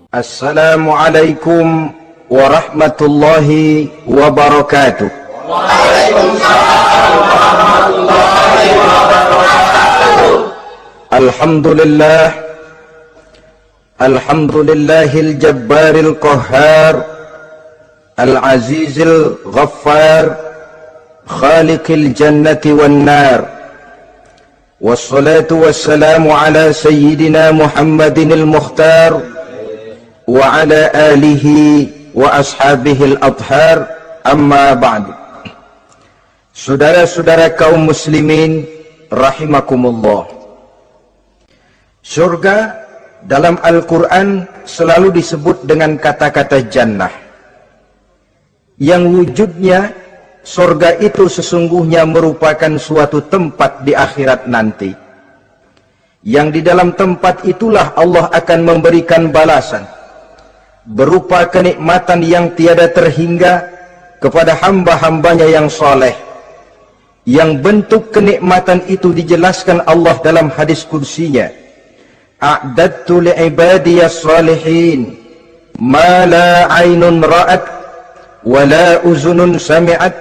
Assalamualaikum warahmatullahi wabarakatuh. Waalaikumsalam warahmatullahi wabarakatuh. Alhamdulillah, alhamdulillahil jabbaril qahhar, al-azizil ghaffar, khaliqil jannati wan nar. Wassalatu wassalamu ala sayyidina Muhammadinil mukhtar wa ala alihi wa ashabihil adhar, amma ba'du. Saudara-saudara kaum muslimin rahimakumullah, surga dalam Al-Quran selalu disebut dengan kata-kata jannah, yang wujudnya surga itu sesungguhnya merupakan suatu tempat di akhirat nanti, yang di dalam tempat itulah Allah akan memberikan balasan berupa kenikmatan yang tiada terhingga kepada hamba-hambanya yang soleh, yang bentuk kenikmatan itu dijelaskan Allah dalam hadis kursinya, a'dadtu li'ibadiyas salihin ma la aynun ra'at wa la uzunun sami'at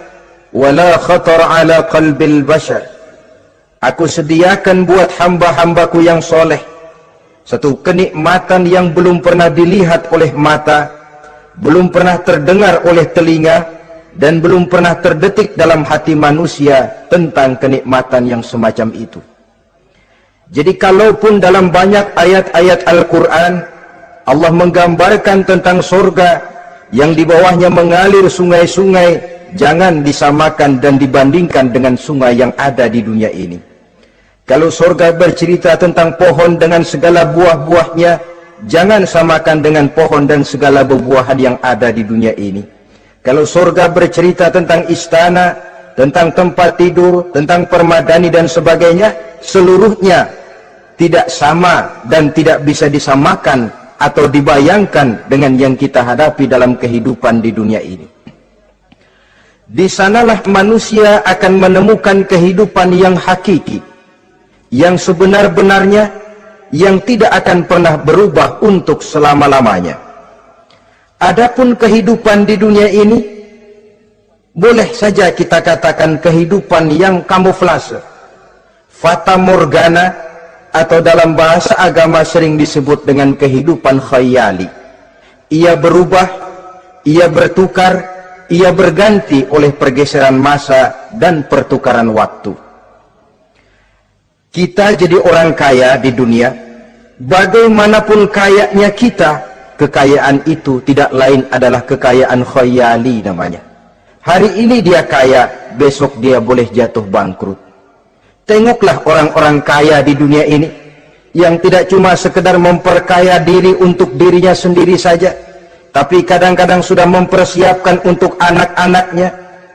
wa la khatar ala qalbil bashar. Aku sediakan buat hamba-hambaku yang soleh satu kenikmatan yang belum pernah dilihat oleh mata, belum pernah terdengar oleh telinga, dan belum pernah terdetik dalam hati manusia tentang kenikmatan yang semacam itu. Jadi kalaupun dalam banyak ayat-ayat Al-Quran Allah menggambarkan tentang surga yang di bawahnya mengalir sungai-sungai, jangan disamakan dan dibandingkan dengan sungai yang ada di dunia ini. Kalau surga bercerita tentang pohon dengan segala buah-buahnya, jangan samakan dengan pohon dan segala buah-buahan yang ada di dunia ini. Kalau surga bercerita tentang istana, tentang tempat tidur, tentang permadani dan sebagainya, seluruhnya tidak sama dan tidak bisa disamakan atau dibayangkan dengan yang kita hadapi dalam kehidupan di dunia ini. Di sanalah manusia akan menemukan kehidupan yang hakiki, yang sebenar-benarnya, yang tidak akan pernah berubah untuk selama-lamanya. Adapun kehidupan di dunia ini, boleh saja kita katakan kehidupan yang kamuflase, fata morgana, atau dalam bahasa agama sering disebut dengan kehidupan khayali. Ia berubah, ia bertukar, ia berganti oleh pergeseran masa dan pertukaran waktu. Kita jadi orang kaya di dunia, bagaimanapun kayanya kita, kekayaan itu tidak lain adalah kekayaan khayali namanya. Hari ini dia kaya, besok dia boleh jatuh bangkrut. Tengoklah orang-orang kaya di dunia ini, yang tidak cuma sekedar memperkaya diri untuk dirinya sendiri saja, tapi kadang-kadang sudah mempersiapkan untuk anak-anaknya,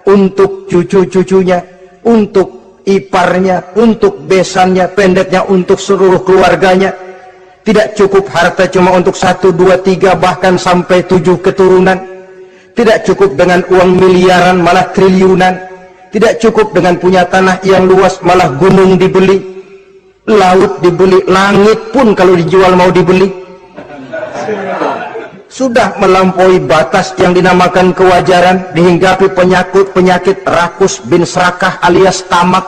untuk cucu-cucunya, untuk iparnya, untuk besannya, pendeknya untuk seluruh keluarganya. Tidak cukup harta cuma untuk 1, 2, 3 bahkan sampai 7 keturunan. Tidak cukup dengan uang miliaran malah triliunan. Tidak cukup dengan punya tanah yang luas malah gunung dibeli, laut dibeli, langit pun kalau dijual mau dibeli. Sudah melampaui batas yang dinamakan kewajaran, dihinggapi penyakit rakus bin serakah alias tamak,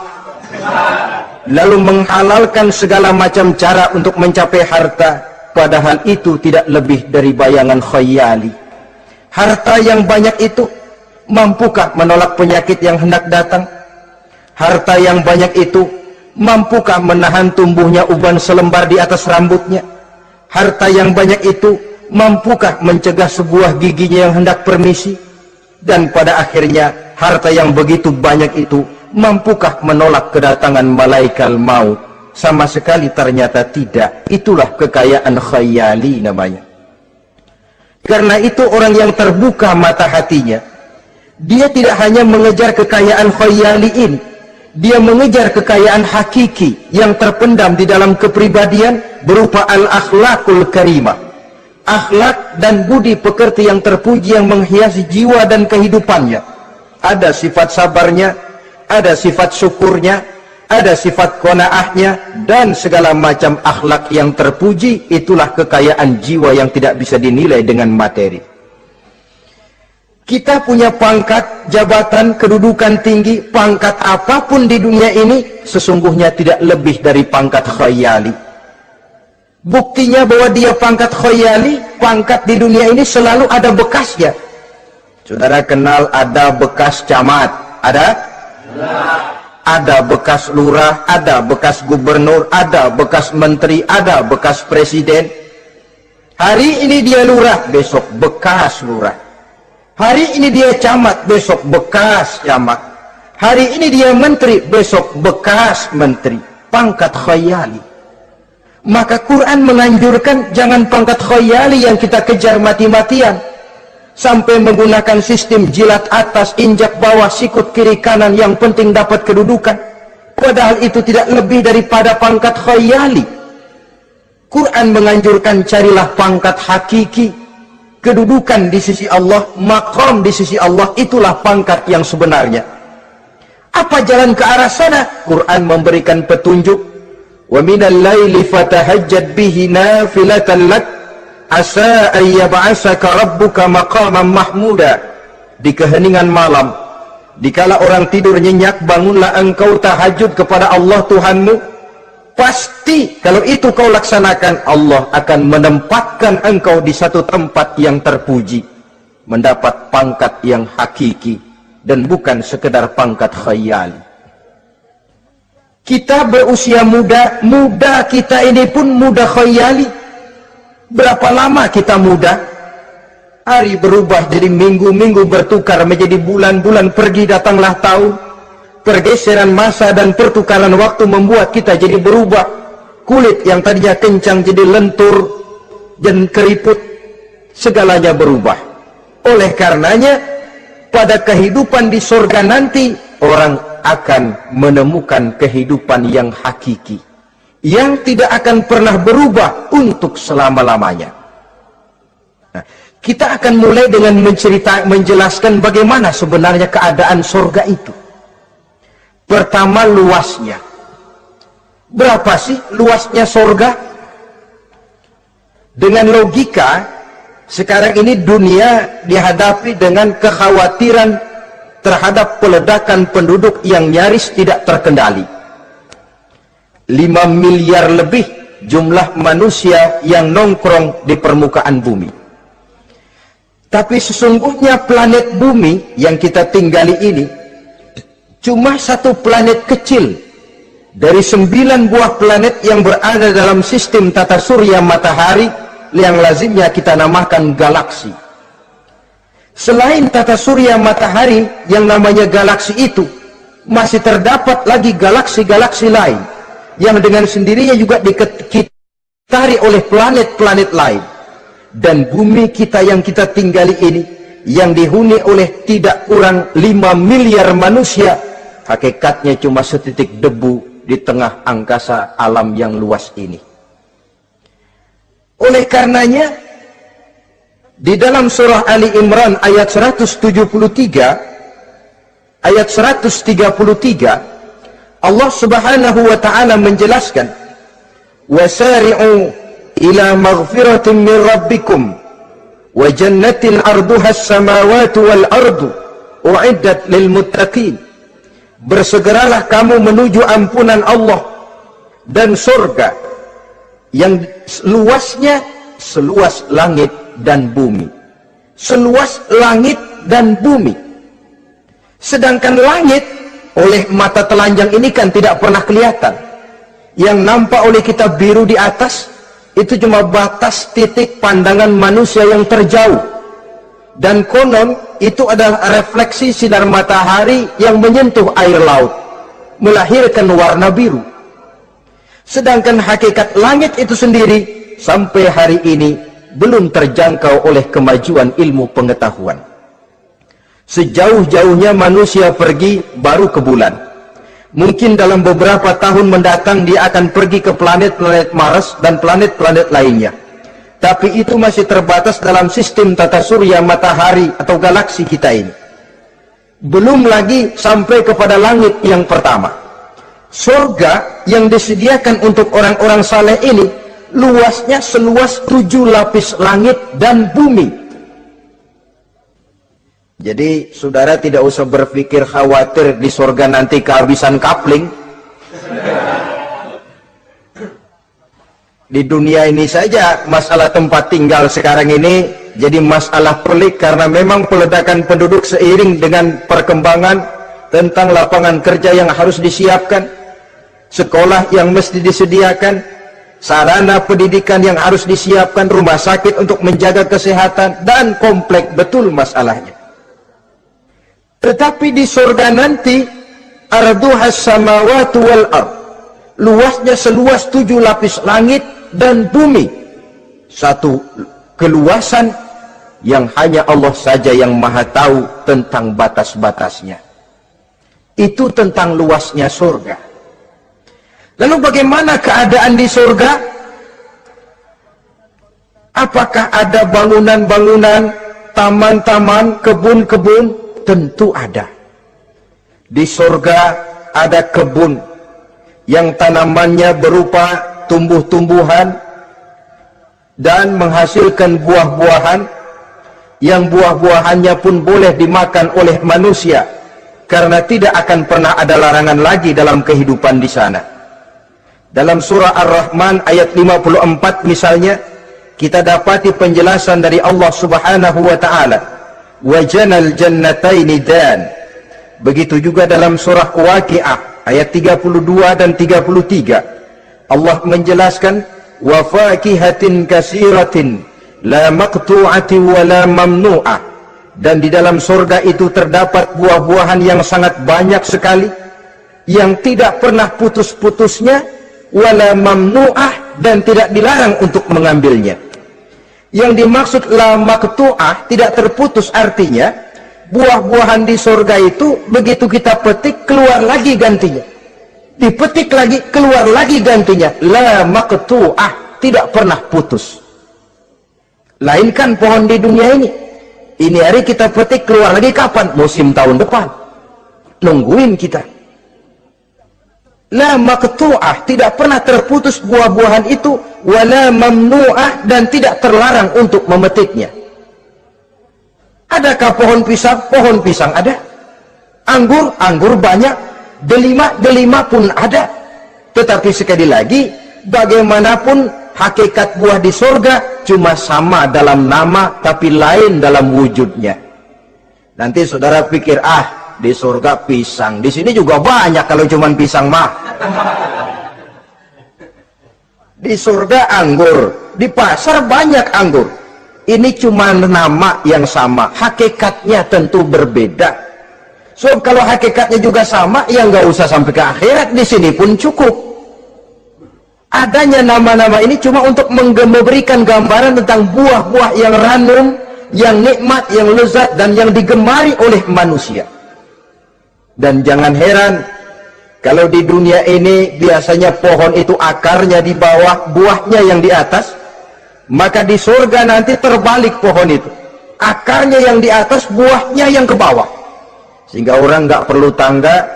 lalu menghalalkan segala macam cara untuk mencapai harta, padahal itu tidak lebih dari bayangan khayali. Harta yang banyak itu mampukah menolak penyakit yang hendak datang? Harta yang banyak itu mampukah menahan tumbuhnya uban selembar di atas rambutnya? Harta yang banyak itu mampukah mencegah sebuah giginya yang hendak permisi? Dan pada akhirnya harta yang begitu banyak itu mampukah menolak kedatangan malaikat maut? Sama sekali ternyata tidak. Itulah kekayaan khayali namanya. Karena itu orang yang terbuka mata hatinya, dia tidak hanya mengejar kekayaan khayali ini, dia mengejar kekayaan hakiki yang terpendam di dalam kepribadian berupa al-akhlaqul karimah, akhlak dan budi pekerti yang terpuji yang menghiasi jiwa dan kehidupannya. Ada sifat sabarnya, ada sifat syukurnya, ada sifat qanaahnya, dan segala macam akhlak yang terpuji. Itulah kekayaan jiwa yang tidak bisa dinilai dengan materi. Kita punya pangkat, jabatan, kedudukan tinggi, pangkat apapun di dunia ini sesungguhnya tidak lebih dari pangkat khayali. Buktinya bahwa dia pangkat khayali, pangkat di dunia ini selalu ada bekasnya. Saudara kenal ada bekas camat, ada? Ada bekas lurah, ada bekas gubernur, ada bekas menteri, ada bekas presiden. Hari ini dia lurah, besok bekas lurah. Hari ini dia camat, besok bekas camat. Hari ini dia menteri, besok bekas menteri. Pangkat khayali. Maka Quran menganjurkan jangan pangkat khayali yang kita kejar mati-matian. Sampai menggunakan sistem jilat atas, injak bawah, sikut kiri kanan, yang penting dapat kedudukan. Padahal itu tidak lebih daripada pangkat khayali. Quran menganjurkan carilah pangkat hakiki. Kedudukan di sisi Allah, maqam di sisi Allah, itulah pangkat yang sebenarnya. Apa jalan ke arah sana? Quran memberikan petunjuk. Wa minal laili fatahajjad bihi nafilatan lak asa an yab'asaka rabbuka maqaman mahmuda. Di keheningan malam, dikala orang tidur nyenyak, bangunlah engkau tahajud kepada Allah Tuhanmu. Pasti kalau itu kau laksanakan, Allah akan menempatkan engkau di satu tempat yang terpuji, mendapat pangkat yang hakiki dan bukan sekedar pangkat khayali. Kita berusia muda, muda kita ini pun muda khayali. Berapa lama kita muda? Hari berubah jadi minggu, minggu bertukar menjadi bulan, bulan pergi datanglah tahun. Pergeseran masa dan pertukaran waktu membuat kita jadi berubah. Kulit yang tadinya kencang jadi lentur dan keriput. Segalanya berubah. Oleh karenanya, pada kehidupan di surga nanti, orang akan menemukan kehidupan yang hakiki, yang tidak akan pernah berubah untuk selama-lamanya. Nah, kita akan mulai dengan menjelaskan bagaimana sebenarnya keadaan surga itu. Pertama, luasnya. Berapa sih luasnya surga? Dengan logika, sekarang ini dunia dihadapi dengan kekhawatiran terhadap peledakan penduduk yang nyaris tidak terkendali. 5 miliar lebih jumlah manusia yang nongkrong di permukaan bumi. Tapi sesungguhnya planet bumi yang kita tinggali ini cuma satu planet kecil dari 9 buah planet yang berada dalam sistem tata surya matahari yang lazimnya kita namakan galaksi. Selain tata surya matahari yang namanya galaksi itu, masih terdapat lagi galaksi-galaksi lain yang dengan sendirinya juga dikitari oleh planet-planet lain. Dan bumi kita yang kita tinggali ini, yang dihuni oleh tidak kurang 5 miliar manusia, hakikatnya cuma setitik debu di tengah angkasa alam yang luas ini. Oleh karenanya, di dalam surah Ali Imran ayat 173, ayat 133, Allah Subhanahu wa taala menjelaskan, "Wasari'u ila maghfiratin min rabbikum wa jannatin 'arduha as-samawati wal ardu u'iddat lil muttaqin." Bersegeralah kamu menuju ampunan Allah dan surga yang luasnya seluas langit dan bumi. Seluas langit dan bumi. Sedangkan langit oleh mata telanjang ini kan tidak pernah kelihatan. Yang nampak oleh kita biru di atas itu cuma batas titik pandangan manusia yang terjauh. Dan konon itu adalah refleksi sinar matahari yang menyentuh air laut, melahirkan warna biru. Sedangkan hakikat langit itu sendiri sampai hari ini belum terjangkau oleh kemajuan ilmu pengetahuan. Sejauh-jauhnya manusia pergi baru ke bulan. Mungkin dalam beberapa tahun mendatang dia akan pergi ke planet-planet Mars dan planet-planet lainnya. Tapi itu masih terbatas dalam sistem tata surya matahari atau galaksi kita ini. Belum lagi sampai kepada langit yang pertama. surga yang disediakan untuk orang-orang saleh ini luasnya seluas 7 lapis langit dan bumi. Jadi saudara tidak usah berpikir khawatir di surga nanti kehabisan kapling. Di dunia ini saja masalah tempat tinggal sekarang ini jadi masalah pelik, karena memang peledakan penduduk seiring dengan perkembangan tentang lapangan kerja yang harus disiapkan, sekolah yang mesti disediakan, sarana pendidikan yang harus disiapkan, rumah sakit untuk menjaga kesehatan, dan kompleks betul masalahnya. Tetapi di surga nanti arduhas samawati wal ard, luasnya seluas 7 lapis langit dan bumi, satu keluasan yang hanya Allah saja yang maha tahu tentang batas-batasnya. Itu tentang luasnya surga. Lalu bagaimana keadaan di surga? Apakah ada bangunan-bangunan, taman-taman, kebun-kebun? Tentu ada. Di surga ada kebun yang tanamannya berupa tumbuh-tumbuhan dan menghasilkan buah-buahan, yang buah-buahannya pun boleh dimakan oleh manusia, karena tidak akan pernah ada larangan lagi dalam kehidupan di sana. Dalam surah Ar-Rahman ayat 54 misalnya, kita dapati penjelasan dari Allah Subhanahu wa taala, wajanal jannataini dan. Begitu juga dalam surah Waqiah ayat 32 dan 33, Allah menjelaskan wa fakihatin kasiratin la maqtu'ati wa la mamnu'ah, dan di dalam surga itu terdapat buah-buahan yang sangat banyak sekali yang tidak pernah putus-putusnya, wala mamnu'ah, dan tidak dilarang untuk mengambilnya. Yang dimaksud la maqtu'ah, tidak terputus, artinya buah-buahan di surga itu begitu kita petik keluar lagi gantinya, dipetik lagi keluar lagi gantinya, la maqtu'ah, tidak pernah putus. Lainkan pohon di dunia ini hari kita petik keluar lagi kapan? Musim tahun depan, nungguin kita. La maqtu'ah, tidak pernah terputus buah-buahan itu, wala mamnu'ah, dan tidak terlarang untuk memetiknya. Adakah pohon pisang? Pohon pisang ada. Anggur? Anggur banyak. Delima? Delima pun ada. Tetapi sekali lagi, bagaimanapun hakikat buah di surga cuma sama dalam nama, tapi lain dalam wujudnya. Nanti saudara pikir, di surga pisang, di sini juga banyak kalau cuma pisang mah. Di surga anggur, di pasar banyak anggur. Ini cuma nama yang sama, hakikatnya tentu berbeda. So kalau hakikatnya juga sama, ya nggak usah sampai ke akhirat, di sini pun cukup. Adanya nama-nama ini cuma untuk memberikan gambaran tentang buah-buah yang ranum, yang nikmat, yang lezat, dan yang digemari oleh manusia. Dan jangan heran kalau di dunia ini biasanya pohon itu akarnya di bawah, buahnya yang di atas. Maka di surga nanti terbalik pohon itu, akarnya yang di atas, buahnya yang ke bawah, sehingga orang nggak perlu tangga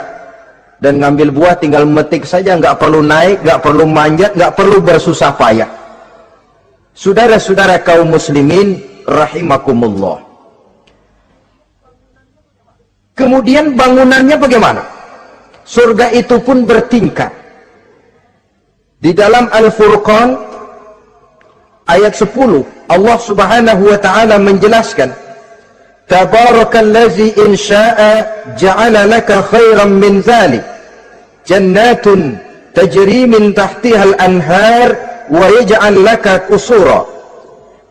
dan ngambil buah, tinggal metik saja, nggak perlu naik, nggak perlu manjat, nggak perlu bersusah payah. Saudara-saudara kaum muslimin rahimakumullah, kemudian bangunannya bagaimana? Surga itu pun bertingkat. Di dalam Al-Furqan ayat 10, Allah Subhanahu wa taala menjelaskan, Tabarakallazi in syaa'a ja'ala laka khairan min dzalik jannatun tajri min tahtiha al-anhar wa yaj'al laka qusura.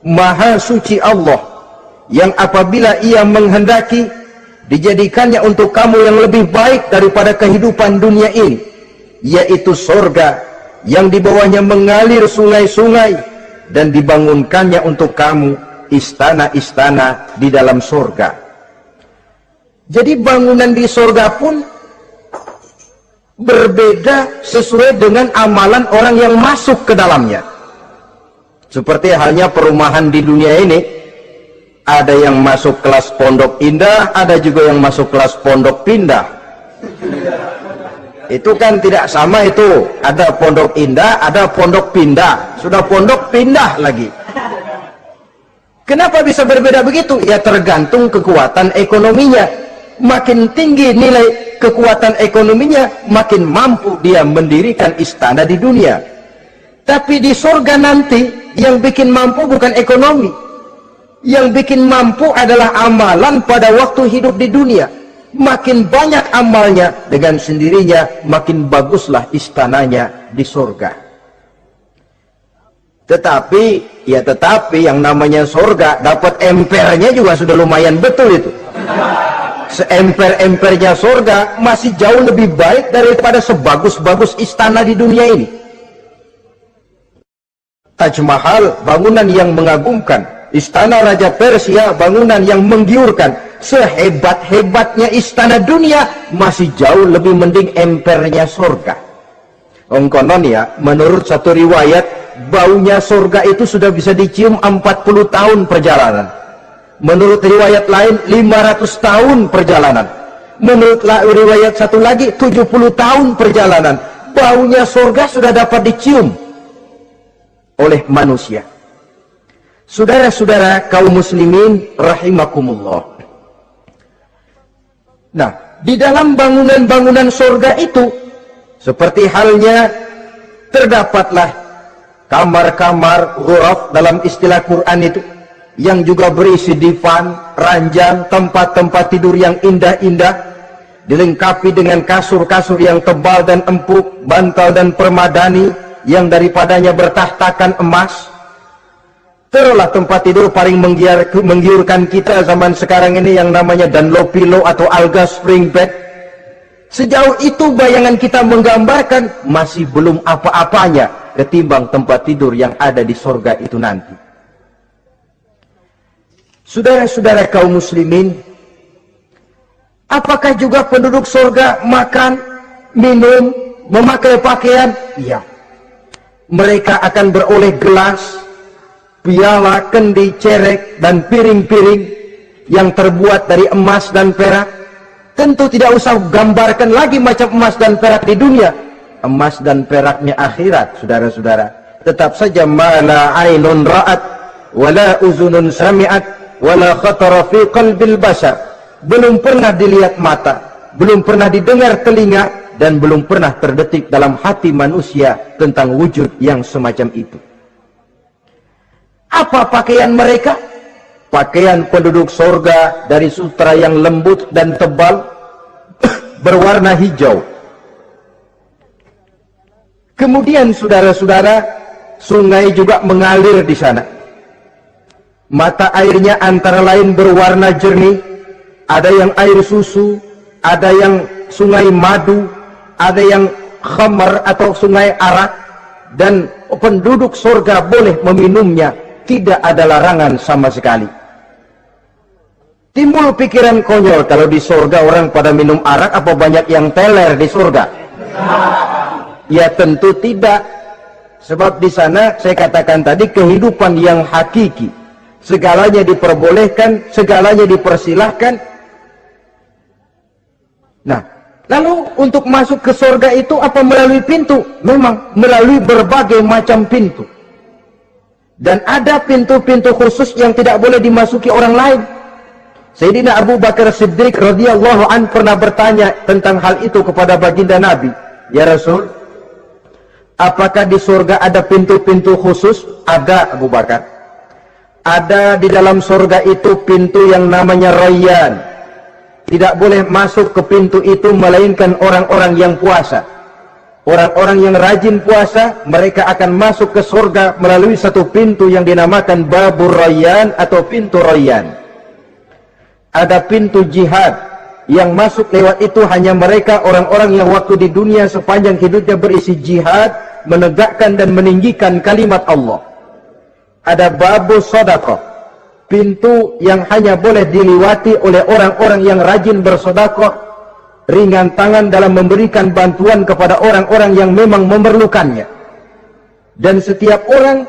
Maha suci Allah yang apabila Ia menghendaki dijadikannya untuk kamu yang lebih baik daripada kehidupan dunia ini, yaitu surga yang di bawahnya mengalir sungai-sungai, dan dibangunkannya untuk kamu istana-istana di dalam surga. Jadi bangunan di surga pun berbeda sesuai dengan amalan orang yang masuk ke dalamnya. Seperti halnya perumahan di dunia ini, ada yang masuk kelas pondok indah, ada juga yang masuk kelas pondok pindah. Itu kan tidak sama itu. Ada pondok indah, ada pondok pindah. Sudah pondok pindah lagi. Kenapa bisa berbeda begitu? Ya tergantung kekuatan ekonominya. Makin tinggi nilai kekuatan ekonominya, makin mampu dia mendirikan istana di dunia. Tapi di surga nanti, yang bikin mampu bukan ekonomi. Yang bikin mampu adalah amalan pada waktu hidup di dunia. Makin banyak amalnya, dengan sendirinya makin baguslah istananya di surga. Tetapi yang namanya surga, dapat empernya juga sudah lumayan betul itu. Seemper-empernya surga masih jauh lebih baik daripada sebagus-bagus istana di dunia ini. Taj Mahal, bangunan yang mengagumkan. Istana Raja Persia, bangunan yang menggiurkan. Sehebat-hebatnya istana dunia, masih jauh lebih mending empernya surga. Konon ya, menurut satu riwayat, baunya surga itu sudah bisa dicium 40 tahun perjalanan. Menurut riwayat lain 500 tahun perjalanan. Menurut riwayat satu lagi 70 tahun perjalanan. Baunya surga sudah dapat dicium oleh manusia. Saudara-saudara kaum muslimin rahimakumullah. Nah, di dalam bangunan-bangunan surga itu, seperti halnya terdapatlah kamar-kamar ghuraf dalam istilah Quran itu, yang juga berisi divan, ranjang, tempat-tempat tidur yang indah-indah, dilengkapi dengan kasur-kasur yang tebal dan empuk, bantal dan permadani yang daripadanya bertahtakan emas. Terulah tempat tidur paling menggiurkan kita zaman sekarang ini yang namanya Dunlopillow atau Alga Spring Bed. Sejauh itu bayangan kita menggambarkan masih belum apa-apanya ketimbang tempat tidur yang ada di surga itu nanti. Saudara-saudara kaum muslimin, apakah juga penduduk surga makan, minum, memakai pakaian? Iya. Mereka akan beroleh gelas, piala, kendi, cerek, dan piring-piring yang terbuat dari emas dan perak. Tentu tidak usah gambarkan lagi macam emas dan perak di dunia. Emas dan peraknya akhirat, saudara-saudara. Tetap saja mala ainun ra'at, wala uzunun sami'at, wala khatara fi qalbil bashar. Belum pernah dilihat mata, belum pernah didengar telinga, dan belum pernah terdetik dalam hati manusia tentang wujud yang semacam itu. Apa pakaian mereka? Pakaian penduduk surga dari sutra yang lembut dan tebal, berwarna hijau. Kemudian saudara-saudara, sungai juga mengalir di sana. Mata airnya antara lain berwarna jernih, ada yang air susu, ada yang sungai madu, ada yang khamar atau sungai arak, dan penduduk surga boleh meminumnya. Tidak ada larangan sama sekali. Timbul pikiran konyol, kalau di surga orang pada minum arak, apa banyak yang teler di surga? Ya tentu tidak. Sebab di sana saya katakan tadi kehidupan yang hakiki. Segalanya diperbolehkan, segalanya dipersilahkan. Nah, lalu untuk masuk ke surga itu apa melalui pintu? Memang melalui berbagai macam pintu. Dan ada pintu-pintu khusus yang tidak boleh dimasuki orang lain. Sayyidina Abu Bakar Siddiq radhiyallahu an pernah bertanya tentang hal itu kepada baginda Nabi. Ya Rasul, apakah di surga ada pintu-pintu khusus? Ada, Abu Bakar. Ada di dalam surga itu pintu yang namanya Rayyan. Tidak boleh masuk ke pintu itu melainkan orang-orang yang puasa. Orang-orang yang rajin puasa, mereka akan masuk ke surga melalui satu pintu yang dinamakan Babur Rayyan atau pintu Rayyan. Ada pintu jihad, yang masuk lewat itu hanya mereka orang-orang yang waktu di dunia sepanjang hidupnya berisi jihad, menegakkan dan meninggikan kalimat Allah. Ada Babur Sedekah, pintu yang hanya boleh diliwati oleh orang-orang yang rajin bersedekah, ringan tangan dalam memberikan bantuan kepada orang-orang yang memang memerlukannya. Dan setiap orang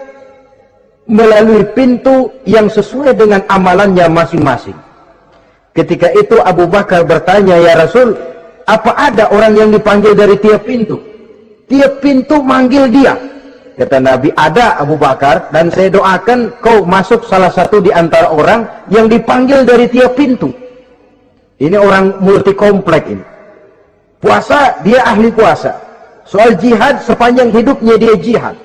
melalui pintu yang sesuai dengan amalannya masing-masing. Ketika itu Abu Bakar bertanya, ya Rasul, apa ada orang yang dipanggil dari tiap pintu? Tiap pintu manggil dia. Kata Nabi, ada Abu Bakar, dan saya doakan kau masuk salah satu di antara orang yang dipanggil dari tiap pintu. Ini orang multi komplek ini. Puasa, dia ahli puasa. Soal jihad, sepanjang hidupnya dia jihad.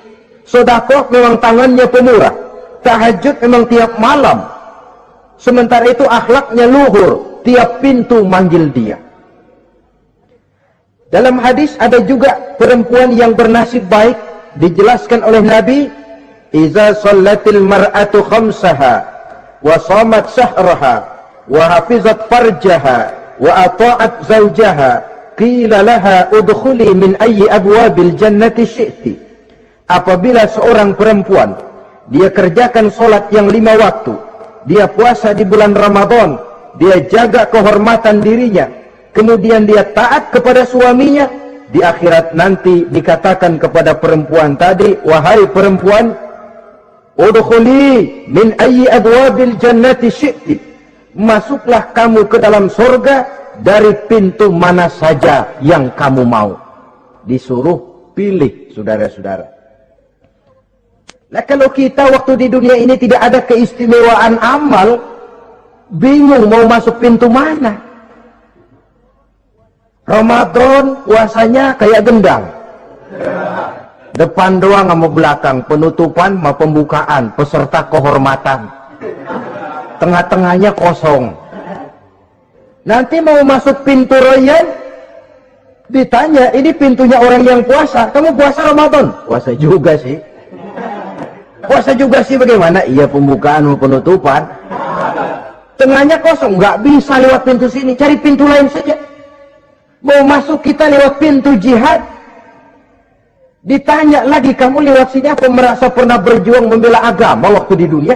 Sedekah memang tangannya pemurah. Tahajud memang tiap malam. Sementara itu akhlaknya luhur. Tiap pintu manggil dia. Dalam hadis ada juga perempuan yang bernasib baik. Dijelaskan oleh Nabi, "Iza shallatil mar'atu khamsaha wa shamat shahraha wa hafizat farjaha wa ata'at zawjaha qila laha udkhuli min ayyi abwabil jannati syi'ti." Apabila seorang perempuan dia kerjakan solat yang 5 waktu, dia puasa di bulan Ramadan, dia jaga kehormatan dirinya, kemudian dia taat kepada suaminya, di akhirat nanti dikatakan kepada perempuan tadi, "Wahai perempuan, udkhuli min ayyi abwabil jannati syi'ti." Masuklah kamu ke dalam surga dari pintu mana saja yang kamu mau. Disuruh pilih, saudara-saudara. Nah, kalau kita waktu di dunia ini tidak ada keistimewaan amal, bingung mau masuk pintu mana. Ramadan puasanya kayak gendang. Depan doang sama belakang, penutupan sama pembukaan, peserta kehormatan. Tengah-tengahnya kosong. Nanti mau masuk pintu royan, ditanya, ini pintunya orang yang puasa. Kamu puasa Ramadan? Puasa juga sih. Puasa juga sih bagaimana? Iya, pembukaan sama penutupan. Tengahnya kosong, nggak bisa lewat pintu sini, cari pintu lain saja. Mau masuk kita lewat pintu jihad, ditanya lagi, kamu lewat sini apa merasa pernah berjuang membela agama waktu di dunia?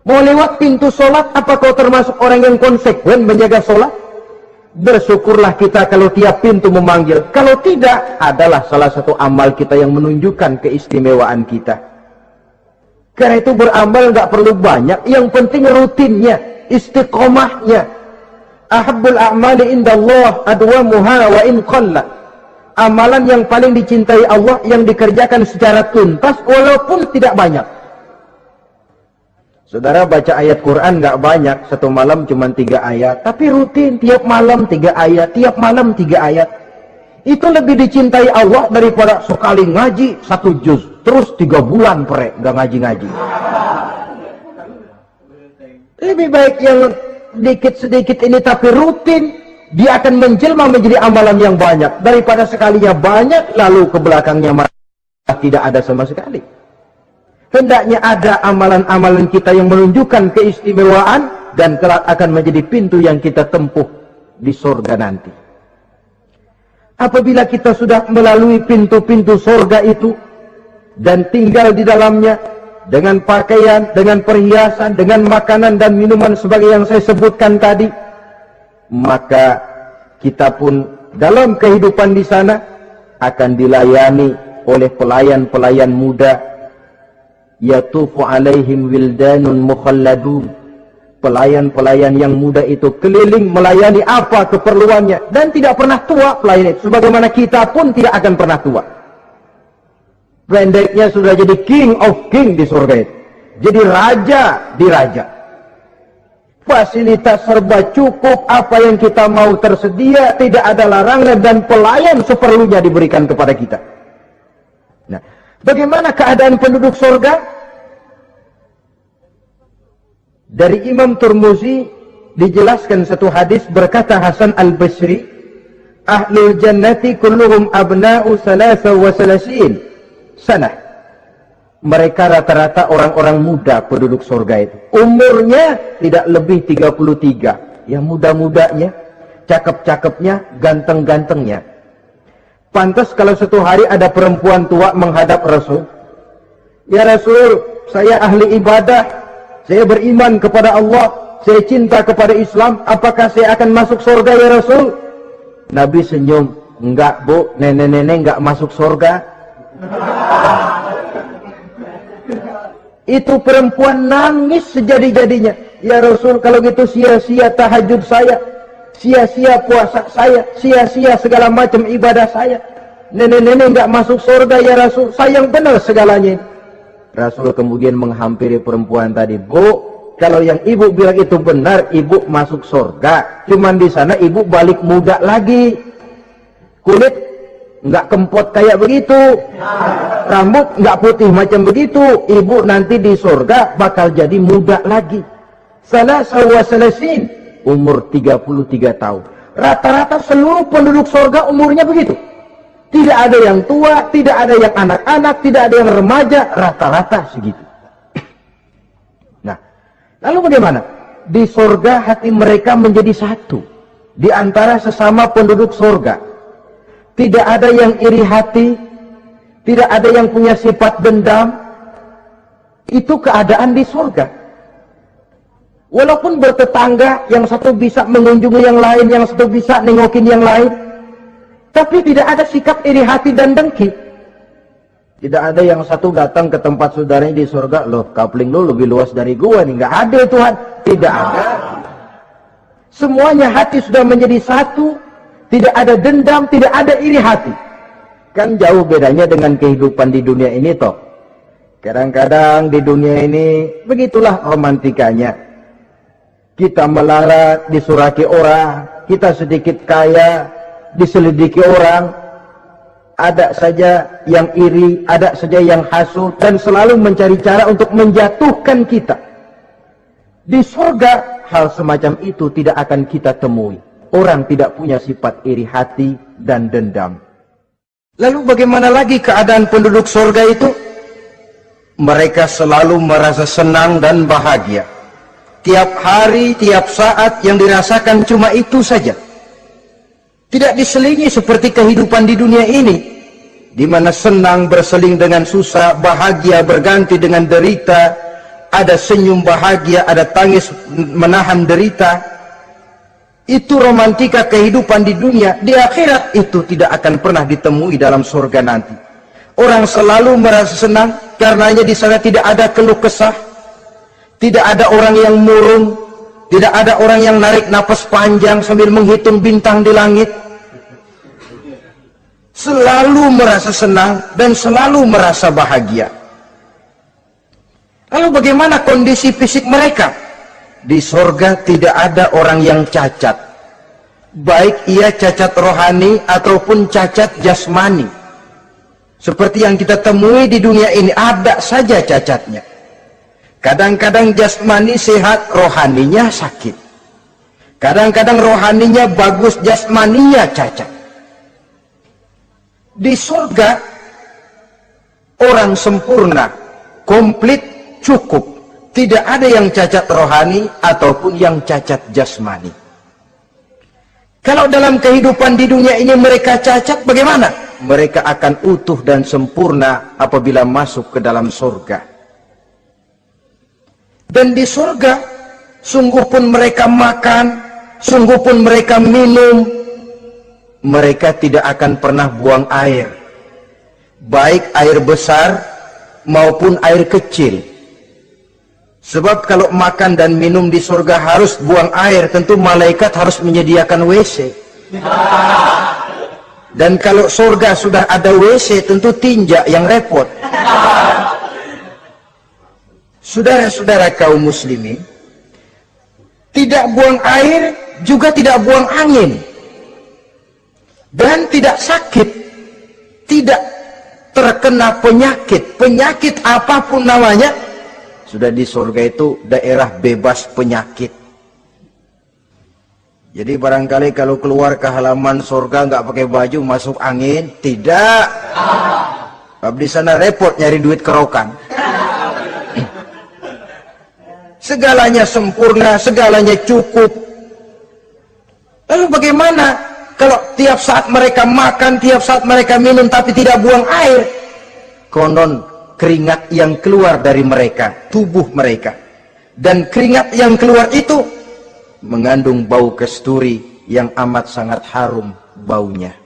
Mau lewat pintu sholat, apa kau termasuk orang yang konsekuen menjaga sholat? Bersyukurlah kita kalau tiap pintu memanggil. Kalau tidak, adalah salah satu amal kita yang menunjukkan keistimewaan kita. Karena itu beramal nggak perlu banyak, yang penting rutinnya, istiqomahnya. Ahabbul a'mali indallah adwamuha wa in qalla. Amalan yang paling dicintai Allah yang dikerjakan secara tuntas walaupun tidak banyak. Saudara baca ayat Quran nggak banyak, satu malam cuma 3 ayat, tapi rutin tiap malam 3 ayat, tiap malam 3 ayat. Itu lebih dicintai Allah daripada sekali ngaji 1 juz, terus 3 bulan nggak ngaji-ngaji. Lebih baik yang sedikit-sedikit ini tapi rutin, dia akan menjelma menjadi amalan yang banyak daripada sekalinya banyak lalu ke belakangnya malah tidak ada sama sekali. Hendaknya ada amalan-amalan kita yang menunjukkan keistimewaan dan kelak akan menjadi pintu yang kita tempuh di surga nanti. Apabila kita sudah melalui pintu-pintu surga itu dan tinggal di dalamnya dengan pakaian, dengan perhiasan, dengan makanan dan minuman sebagai yang saya sebutkan tadi, maka kita pun dalam kehidupan di sana akan dilayani oleh pelayan-pelayan muda. Yatufu alaihim wildanun mukhalladun. Pelayan-pelayan yang muda itu keliling melayani apa keperluannya dan tidak pernah tua pelayan itu, sebagaimana kita pun tidak akan pernah tua. Pendeknya sudah jadi king of king di surga itu. Jadi raja di raja. Fasilitas serba cukup, apa yang kita mau tersedia, tidak ada larangan dan pelayan seperlunya diberikan kepada kita. Nah, bagaimana keadaan penduduk surga? Dari Imam Tirmizi dijelaskan satu hadis, berkata Hasan al-Basri, "Ahlul jannati kulluhum abna'u 33 sana." Mereka rata-rata orang-orang muda penduduk surga itu. Umurnya tidak lebih 33. Ya muda-mudanya, cakep-cakepnya, ganteng-gantengnya. Pantas kalau suatu hari ada perempuan tua menghadap Rasul. "Ya Rasul, saya ahli ibadah. Saya beriman kepada Allah. Saya cinta kepada Islam. Apakah saya akan masuk surga ya Rasul?" Nabi senyum. "Enggak bu, nenek-nenek enggak masuk surga." Itu perempuan nangis sejadi-jadinya. "Ya Rasul, kalau gitu sia-sia tahajud saya. sia-sia puasa saya, sia-sia segala macam ibadah saya. Nenek-nenek nggak masuk surga ya Rasul, sayang benar segalanya. Rasul kemudian menghampiri perempuan tadi, Bu, kalau yang ibu bilang itu benar, ibu masuk surga. Cuman di sana ibu balik muda lagi. Kulit nggak kempot kayak begitu, rambut nggak putih macam begitu. Ibu nanti di surga bakal jadi muda lagi. Salah selesin, umur 33 tahun. Rata-rata seluruh penduduk surga umurnya begitu. Tidak ada yang tua, tidak ada yang anak-anak, tidak ada yang remaja, rata-rata segitu. Nah, lalu bagaimana? Di surga hati mereka menjadi satu di antara sesama penduduk surga. Tidak ada yang iri hati, tidak ada yang punya sifat dendam. Itu keadaan di surga. Walaupun bertetangga, yang satu bisa mengunjungi yang lain, yang satu bisa nengokin yang lain, tapi tidak ada sikap iri hati dan dengki. Tidak ada yang satu datang ke tempat saudaranya di surga, loh kapling lu lebih luas dari gua nih. Nggak ada Tuhan, tidak ada. Semuanya hati sudah menjadi satu. Tidak ada dendam, tidak ada iri hati. Kan jauh bedanya dengan kehidupan di dunia ini toh. Kadang-kadang di dunia ini begitulah romantikanya. Kita melarat, disuraki orang, kita sedikit kaya, diselidiki orang. Ada saja yang iri, ada saja yang hasut, dan selalu mencari cara untuk menjatuhkan kita. Di surga, hal semacam itu tidak akan kita temui. Orang tidak punya sifat iri hati dan dendam. Lalu bagaimana lagi keadaan penduduk surga itu? Mereka selalu merasa senang dan bahagia. Tiap hari, tiap saat yang dirasakan cuma itu saja. Tidak diselingi seperti kehidupan di dunia ini, di mana senang berseling dengan susah, bahagia berganti dengan derita, ada senyum bahagia, ada tangis menahan derita. Itu romantika kehidupan di dunia. Di akhirat itu tidak akan pernah ditemui dalam surga nanti. Orang selalu merasa senang karenanya di sana tidak ada keluh kesah, tidak ada orang yang murung, tidak ada orang yang narik napas panjang sambil menghitung bintang di langit. Selalu merasa senang dan selalu merasa bahagia. Lalu bagaimana kondisi fisik mereka? Di surga tidak ada orang yang cacat, baik ia cacat rohani ataupun cacat jasmani. Seperti yang kita temui di dunia ini, ada saja cacatnya. Kadang-kadang jasmani sehat, rohaninya sakit. Kadang-kadang rohaninya bagus, jasmaninya cacat. Di surga, orang sempurna, komplit, cukup. Tidak ada yang cacat rohani ataupun yang cacat jasmani. Kalau dalam kehidupan di dunia ini mereka cacat, bagaimana? Mereka akan utuh dan sempurna apabila masuk ke dalam surga. Dan di surga, sungguh pun mereka makan, sungguh pun mereka minum, mereka tidak akan pernah buang air. Baik air besar maupun air kecil. Sebab kalau makan dan minum di surga harus buang air, tentu malaikat harus menyediakan WC. Dan kalau surga sudah ada WC, tentu tinja yang repot. Saudara-saudara kaum muslimin, tidak buang air, juga tidak buang angin. Dan tidak sakit, tidak terkena penyakit. Penyakit apapun namanya, sudah di surga itu daerah bebas penyakit. Jadi barangkali kalau keluar ke halaman surga nggak pakai baju masuk angin, tidak. Kalau di sana repot nyari duit kerokan. Segalanya sempurna, segalanya cukup. Lalu bagaimana kalau tiap saat mereka makan, tiap saat mereka minum tapi tidak buang air? Konon keringat yang keluar dari mereka, tubuh mereka, dan keringat yang keluar itu mengandung bau kasturi yang amat sangat harum baunya.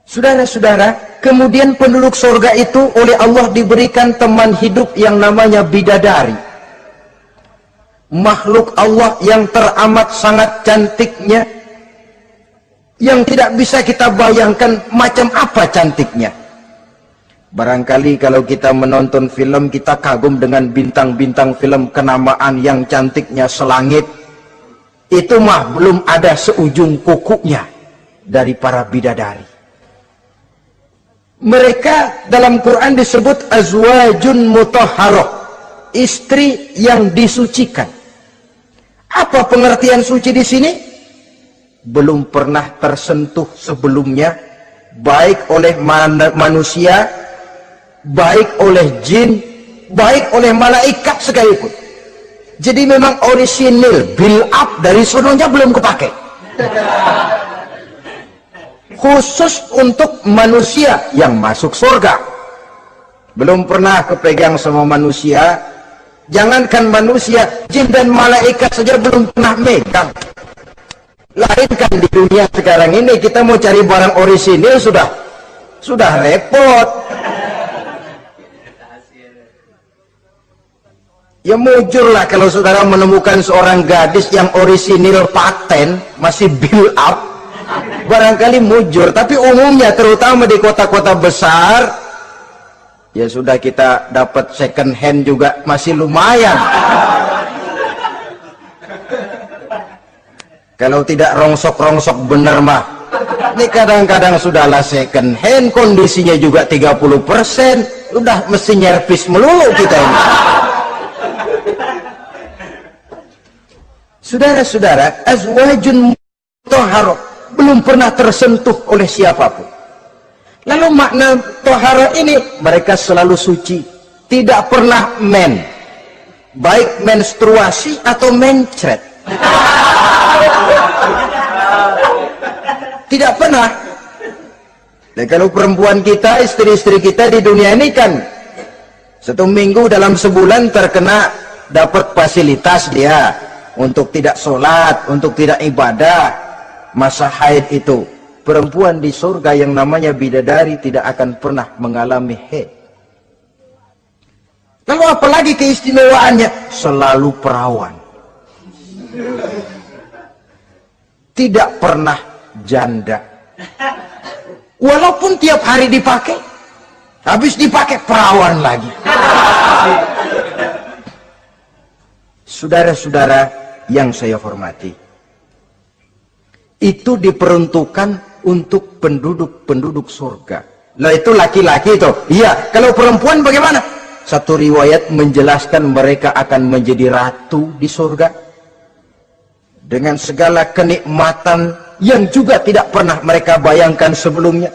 Saudara-saudara, kemudian penduduk surga itu oleh Allah diberikan teman hidup yang namanya bidadari. makhluk Allah yang teramat sangat cantiknya, yang tidak bisa kita bayangkan macam apa cantiknya. Barangkali kalau kita menonton film, kita kagum dengan bintang-bintang film kenamaan yang cantiknya selangit. Itu mah belum ada seujung kukunya dari para bidadari. Mereka dalam Quran disebut azwajun mutahharah, istri yang disucikan. Apa pengertian suci di sini? Belum pernah tersentuh sebelumnya, baik oleh manusia, baik oleh jin, baik oleh malaikat sekalipun. Jadi memang orisinil, build up dari sononya belum kepake. Khusus untuk manusia yang masuk surga. Belum pernah kepegang sama manusia. Jangankan manusia, jin dan malaikat saja belum pernah megang. Lain kan di dunia sekarang ini, kita mau cari barang orisinil sudah repot. Ya mujurlah kalau saudara menemukan seorang gadis yang orisinil paten, masih build up, barangkali mujur. Tapi umumnya terutama di kota-kota besar, ya sudah, kita dapat second hand juga masih lumayan. Kalau tidak rongsok-rongsok bener mah, ini kadang-kadang sudahlah second hand, kondisinya juga 30%, udah mesti nyervis melulu kita ini. Saudara-saudara, azwajun mutahharah belum pernah tersentuh oleh siapapun. Lalu makna tohara ini, mereka selalu suci, tidak pernah baik menstruasi atau mencret, tidak pernah. Dan kalau perempuan kita, istri-istri kita di dunia ini kan 1 minggu dalam sebulan terkena dapat fasilitas dia untuk tidak sholat, untuk tidak ibadah, masa haid itu. Perempuan di surga yang namanya bidadari tidak akan pernah mengalami haid. Lalu apalagi keistimewaannya? Selalu perawan, tidak pernah janda. Walaupun tiap hari dipakai, habis dipakai perawan lagi. Saudara-saudara yang saya hormati, itu diperuntukkan untuk penduduk-penduduk surga. Nah itu laki-laki itu. Iya, kalau perempuan bagaimana? Satu riwayat menjelaskan mereka akan menjadi ratu di surga dengan segala kenikmatan yang juga tidak pernah mereka bayangkan sebelumnya.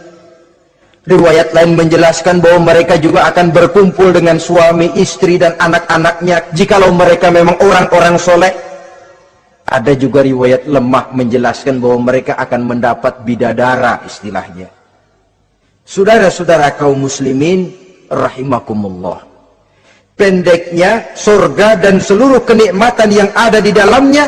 Riwayat lain menjelaskan bahwa mereka juga akan berkumpul dengan suami, istri, dan anak-anaknya jikalau mereka memang orang-orang soleh. Ada juga riwayat lemah menjelaskan bahwa mereka akan mendapat bidadara istilahnya. Saudara-saudara kaum muslimin rahimakumullah, pendeknya surga dan seluruh kenikmatan yang ada di dalamnya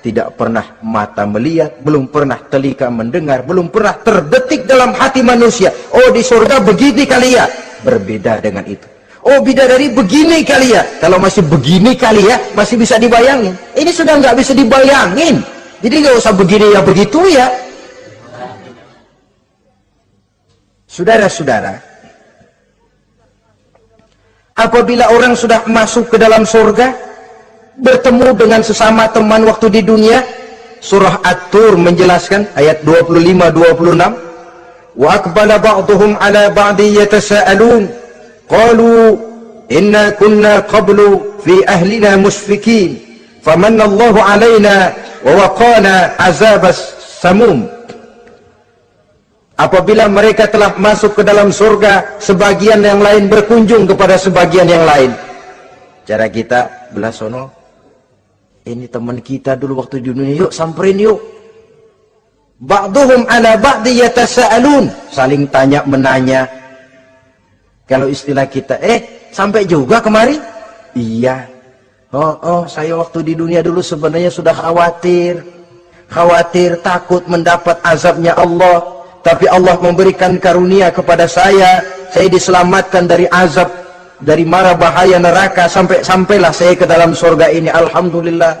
tidak pernah mata melihat, belum pernah telinga mendengar, belum pernah terbetik dalam hati manusia. Oh, di surga begini kali ya, berbeda dengan itu. Oh, bidadari begini kali ya, kalau masih begini kali ya, masih bisa dibayangin. Ini sudah nggak bisa dibayangin, jadi nggak usah begini ya begitu ya. Saudara-saudara, apabila orang sudah masuk ke dalam surga, bertemu dengan sesama teman waktu di dunia, surah At-Tur menjelaskan ayat 25-26, wa aqbala ba'duhum ala ba'di yatasaalun qalu inna kunna qablu fi ahlina musfikin famanna Allahu alaina wa waqana azabas samum. Apabila mereka telah masuk ke dalam surga, sebagian yang lain berkunjung kepada sebagian yang lain. Cara kita belah sono, ini teman kita dulu waktu di dunia, yuk samperin yuk. Ba'duhum ala ba'di yatasaalun, saling tanya menanya. Kalau istilah kita, sampai juga kemari? Iya. Oh, saya waktu di dunia dulu sebenarnya sudah khawatir, takut mendapat azabnya Allah. Tapi Allah memberikan karunia kepada saya diselamatkan dari azab dari mara bahaya neraka, sampailah saya ke dalam surga ini. Alhamdulillah.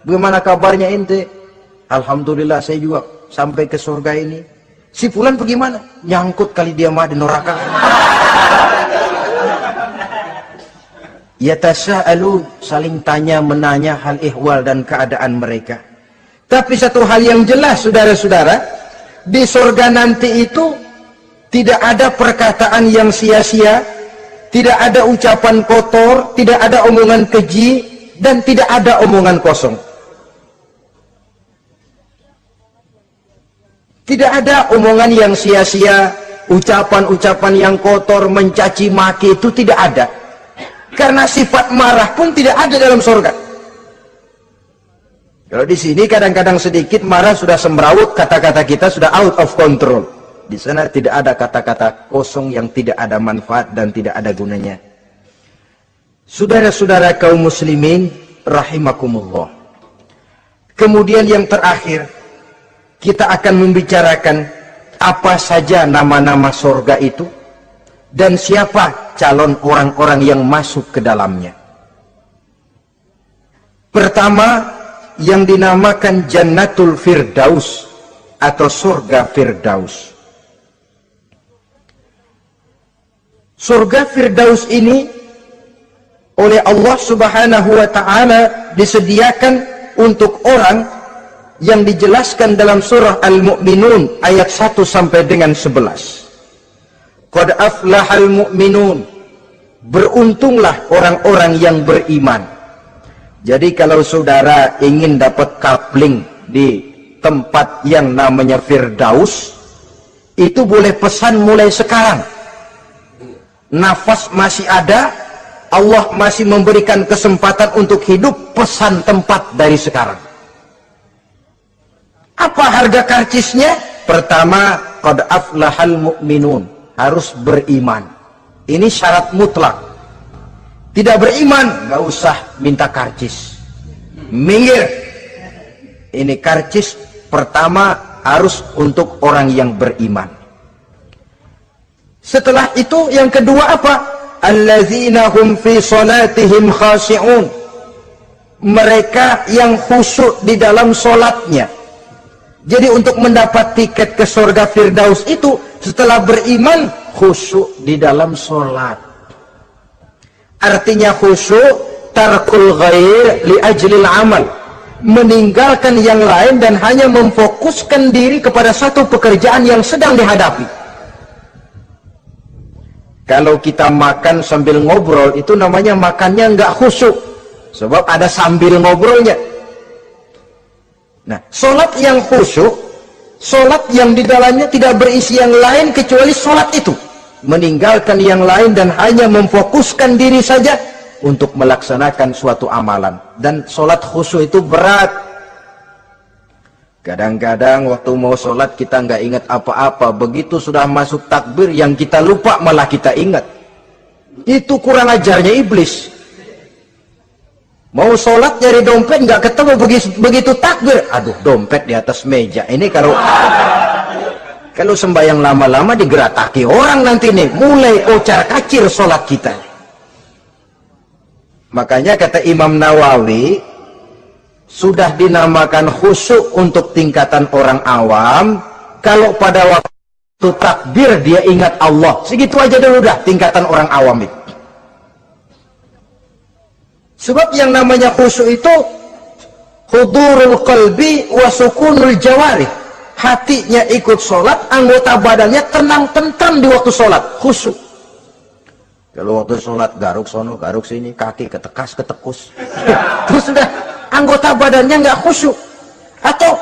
Bagaimana kabarnya ente? Alhamdulillah saya juga sampai ke surga ini. Si fulan bagaimana? Nyangkut kali dia mah di neraka. Yatasa'alun, saling tanya menanya hal ihwal dan keadaan mereka. Tapi satu hal yang jelas saudara-saudara, di surga nanti itu tidak ada perkataan yang sia-sia, tidak ada ucapan kotor, tidak ada omongan keji, dan tidak ada omongan kosong. Tidak ada omongan yang sia-sia, ucapan-ucapan yang kotor, mencaci maki, itu tidak ada. Karena sifat marah pun tidak ada dalam surga. Kalau di sini kadang-kadang sedikit marah sudah semrawut, kata-kata kita sudah out of control. Di sana tidak ada kata-kata kosong yang tidak ada manfaat dan tidak ada gunanya. Saudara-saudara kaum muslimin rahimakumullah. Kemudian yang terakhir, kita akan membicarakan apa saja nama-nama surga itu dan siapa calon orang-orang yang masuk ke dalamnya. Pertama, yang dinamakan Jannatul Firdaus atau surga Firdaus. Surga Firdaus ini oleh Allah Subhanahu wa ta'ala disediakan untuk orang yang dijelaskan dalam surah Al-Mu'minun ayat 1 sampai dengan 11. Qad aflahal mu'minun, beruntunglah orang-orang yang beriman. Jadi kalau saudara ingin dapat kapling di tempat yang namanya Firdaus, itu boleh pesan mulai sekarang. Nafas masih ada, Allah masih memberikan kesempatan untuk hidup, pesan tempat dari sekarang. Apa harga karcisnya? Pertama, qad aflahal mu'minun, harus beriman. Ini syarat mutlak. Tidak beriman, nggak usah minta karcis. Minggir. Ini karcis pertama harus untuk orang yang beriman. Setelah itu yang kedua apa? Allazina hum fi salatihim khashi'un. Mereka yang khusyuk di dalam solatnya. Jadi untuk mendapat tiket ke surga Firdaus itu setelah beriman khusyuk di dalam solat. Artinya khusyuk tarkul ghair li ajlil amal. Meninggalkan yang lain dan hanya memfokuskan diri kepada satu pekerjaan yang sedang dihadapi. Kalau kita makan sambil ngobrol, itu namanya makannya nggak khusyuk. Sebab ada sambil ngobrolnya. Nah, sholat yang khusyuk, sholat yang di dalamnya tidak berisi yang lain kecuali sholat itu. Meninggalkan yang lain dan hanya memfokuskan diri saja untuk melaksanakan suatu amalan. Dan sholat khusyuk itu berat. Kadang-kadang waktu mau sholat kita nggak ingat apa-apa. Begitu sudah masuk takbir yang kita lupa malah kita ingat. Itu kurang ajarnya iblis. Mau sholat nyari dompet nggak ketemu, begitu takbir, aduh dompet di atas meja. Ini kalau sembahyang lama-lama digerataki orang nanti nih, mulai kocar kacir sholat kita. Makanya kata Imam Nawawi, sudah dinamakan khusyuk untuk tingkatan orang awam kalau pada waktu takbir dia ingat Allah. Segitu aja dulu dah tingkatan orang awam itu. Sebab yang namanya khusyuk itu hudurul qalbi wa sukunul jawarih. Hatinya ikut sholat, anggota badannya tenang tentram di waktu sholat, khusyuk. Kalau waktu sholat garuk sono garuk sini, kaki ketekas ketekus, terus sudah anggota badannya nggak khusyuk. Atau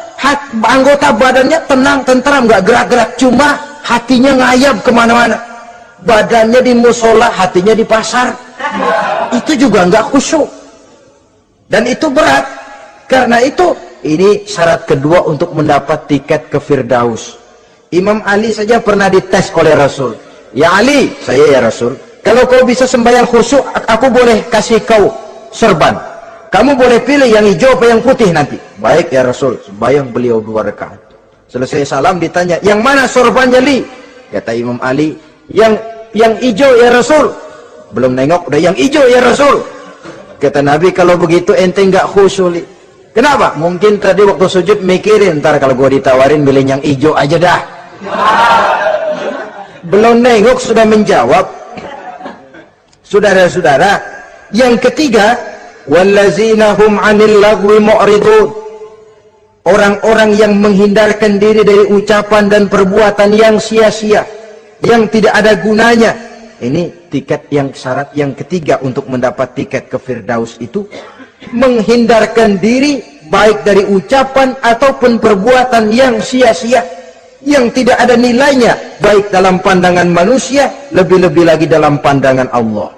anggota badannya tenang tentram, nggak gerak-gerak, cuma hatinya ngayap kemana-mana. Badannya di musola, hatinya di pasar. Itu juga nggak khusyuk. Dan itu berat. Karena itu ini syarat kedua untuk mendapat tiket ke Firdaus. Imam Ali saja pernah dites oleh Rasul. Ya Ali, saya ya Rasul, kalau kau bisa sembahyang khusyuk, aku boleh kasih kau serban. Kamu boleh pilih yang hijau apa yang putih nanti. Baik ya Rasul, sembahyang beliau 2 rakaat. Selesai salam ditanya, yang mana sorbannya Li? Kata Imam Ali, yang hijau ya Rasul. Belum nengok udah yang hijau ya Rasul. Kata Nabi, kalau begitu ente nggak khusyuk. Kenapa? Mungkin tadi waktu sujud mikirin, ntar kalau gua ditawarin milih yang hijau aja dah. Belum nengok sudah menjawab. Saudara-saudara, yang ketiga, wallazina hum 'anil lagwi mu'ridun. Orang-orang yang menghindarkan diri dari ucapan dan perbuatan yang sia-sia, yang tidak ada gunanya. Ini tiket yang syarat yang ketiga untuk mendapat tiket ke Firdaus itu, menghindarkan diri baik dari ucapan ataupun perbuatan yang sia-sia, yang tidak ada nilainya, baik dalam pandangan manusia, lebih-lebih lagi dalam pandangan Allah.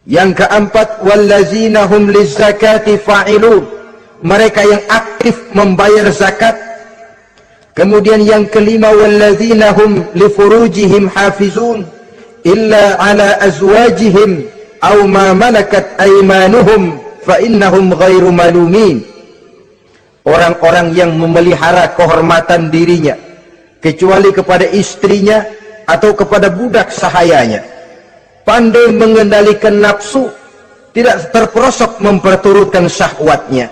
Yang keempat, wallazina hum lizzakati fa'ilun. Mereka yang aktif membayar zakat. Kemudian yang kelima, wallazina hum lifurujihim hafizun illa ala azwajihim aw ma malakat aymanuhum fa innahum ghairu malumin. Orang-orang yang memelihara kehormatan dirinya kecuali kepada istrinya atau kepada budak sahayanya, pandai mengendalikan nafsu, tidak terperosok memperturutkan syahwatnya.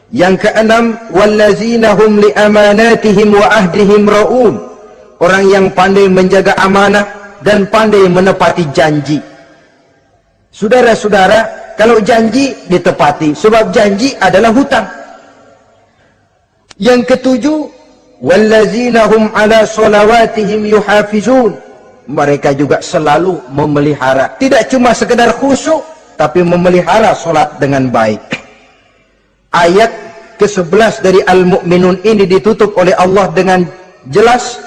Yang keenam, wallazina hum li amanatihim wa ahdihim ra'un. Orang yang pandai menjaga amanah dan pandai menepati janji. Saudara-saudara, kalau janji ditepati, sebab janji adalah hutang. Yang ketujuh, wallazina hum ala sholawatihim yuhafizun. Mereka juga selalu memelihara, tidak cuma sekedar khusyuk, tapi memelihara solat dengan baik. Ayat ke-11 dari Al-Mu'minun ini ditutup oleh Allah dengan jelas,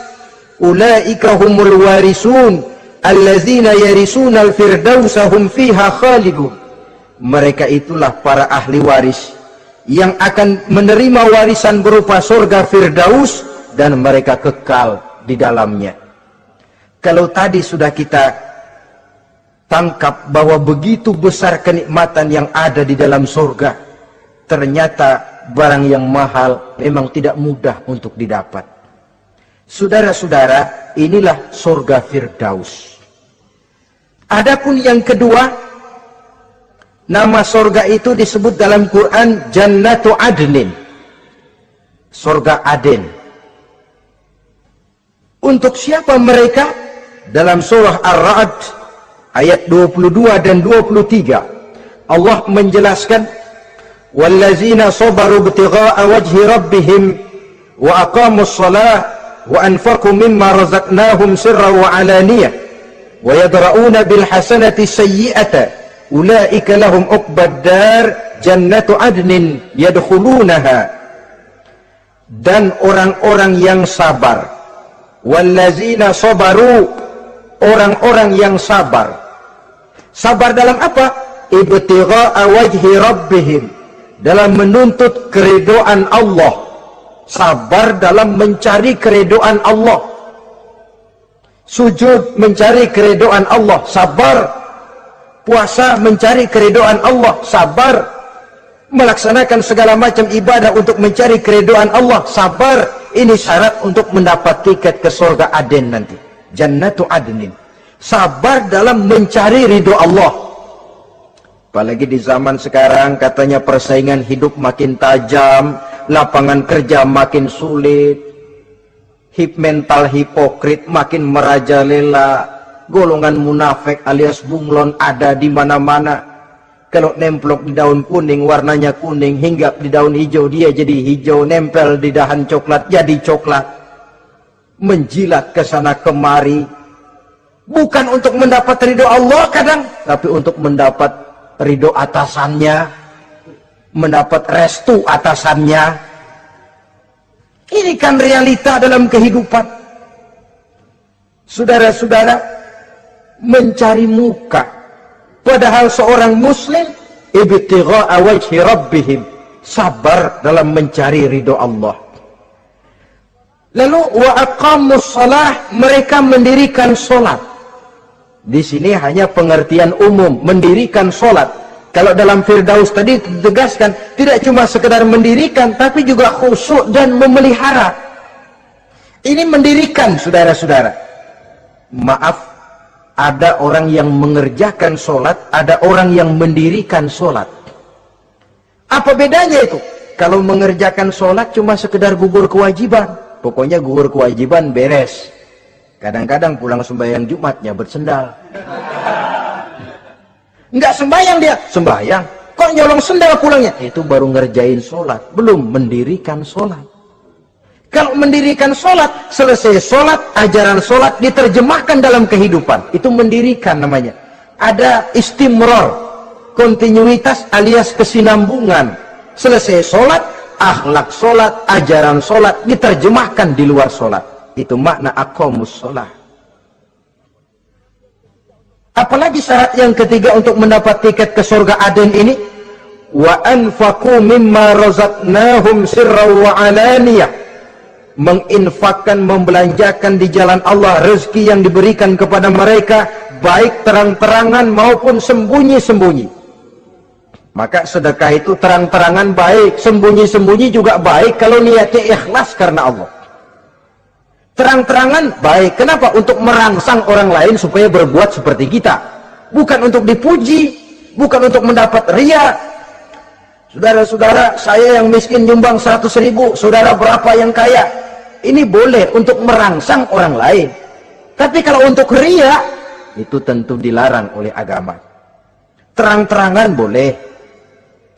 ulaika humul warisun allazina yarisuna al-firdausa hum fiha khalidun. Mereka itulah para ahli waris yang akan menerima warisan berupa surga Firdaus dan mereka kekal di dalamnya. Kalau tadi sudah kita tangkap bahwa begitu besar kenikmatan yang ada di dalam surga, ternyata barang yang mahal memang tidak mudah untuk didapat. Saudara-saudara, inilah surga Firdaus. Adapun yang kedua, nama surga itu disebut dalam Quran Jannatu Adnin, surga Aden. Untuk siapa mereka? Dalam surah Ar-Ra'd ayat 22 dan 23 Allah menjelaskan, wallazina sabaru ibtigha'a wajhi rabbihim wa aqamus shalah wa anfaqu mimma razaqnahum sirran wa alaniyah wa yadra'una bil hasanati sayyi'ata ulaika lahum uqbad dar jannatu adnin yadkhulunaha. Dan orang-orang yang sabar, wallazina sabaru, orang-orang yang sabar. Sabar dalam apa? Ibtigha'a wajhi rabbihim, dalam menuntut keridhaan Allah. Sabar dalam mencari keridhaan Allah. Sujud mencari keridhaan Allah, sabar. Puasa mencari keridhaan Allah, sabar. Melaksanakan segala macam ibadah untuk mencari keridhaan Allah, sabar. Ini syarat untuk mendapat tiket ke surga Aden nanti, Jannatu Adnin. Sabar dalam mencari ridho Allah. Apalagi di zaman sekarang katanya persaingan hidup makin tajam, lapangan kerja makin sulit, mental hipokrit makin merajalela, golongan munafik alias bunglon ada di mana-mana. Kalau nemplok di daun kuning warnanya kuning, hinggap di daun hijau dia jadi hijau, nempel di dahan coklat jadi coklat. Menjilat ke sana kemari, bukan untuk mendapat ridho Allah kadang, tapi untuk mendapat ridho atasannya, mendapat restu atasannya. Ini kan realita dalam kehidupan. Saudara-saudara, mencari muka. Padahal seorang muslim ibtigha'a wajhi rabbihim, sabar dalam mencari ridho Allah. Lalu wa aqamus shalah, mereka mendirikan salat. Di sini hanya pengertian umum, mendirikan salat. Kalau dalam Firdaus tadi ditegaskan, tidak cuma sekedar mendirikan, tapi juga khusyuk dan memelihara. Ini mendirikan, saudara-saudara. Maaf, Ada orang yang mengerjakan sholat, ada orang yang mendirikan sholat. Apa bedanya itu? Kalau mengerjakan sholat cuma sekedar gugur kewajiban. Pokoknya gugur kewajiban beres. Kadang-kadang pulang sembahyang Jumatnya bersendal. Enggak sembahyang dia, sembahyang. Kok nyolong sendal pulangnya? Itu baru ngerjain sholat, belum mendirikan sholat. Kalau mendirikan sholat, selesai sholat, ajaran sholat diterjemahkan dalam kehidupan. Itu mendirikan namanya. Ada istimror, kontinuitas alias kesinambungan. Selesai sholat, akhlak sholat, ajaran sholat diterjemahkan di luar sholat. Itu makna aqamus sholat. Apalagi syarat yang ketiga untuk mendapat tiket ke surga Aden ini, wa anfaqu mimma razaqnahum sirran wa alaniyah, menginfakkan, membelanjakan di jalan Allah rezeki yang diberikan kepada mereka, baik terang-terangan maupun sembunyi-sembunyi. Maka sedekah itu terang-terangan baik, sembunyi-sembunyi juga baik kalau niatnya ikhlas karena Allah. Terang-terangan baik. Kenapa? Untuk merangsang orang lain supaya berbuat seperti kita. Bukan untuk dipuji, bukan untuk mendapat ria. Saudara-saudara, saya yang miskin nyumbang 100.000, saudara berapa yang kaya? Ini boleh untuk merangsang orang lain. Tapi kalau untuk ria, itu tentu dilarang oleh agama. Terang-terangan boleh,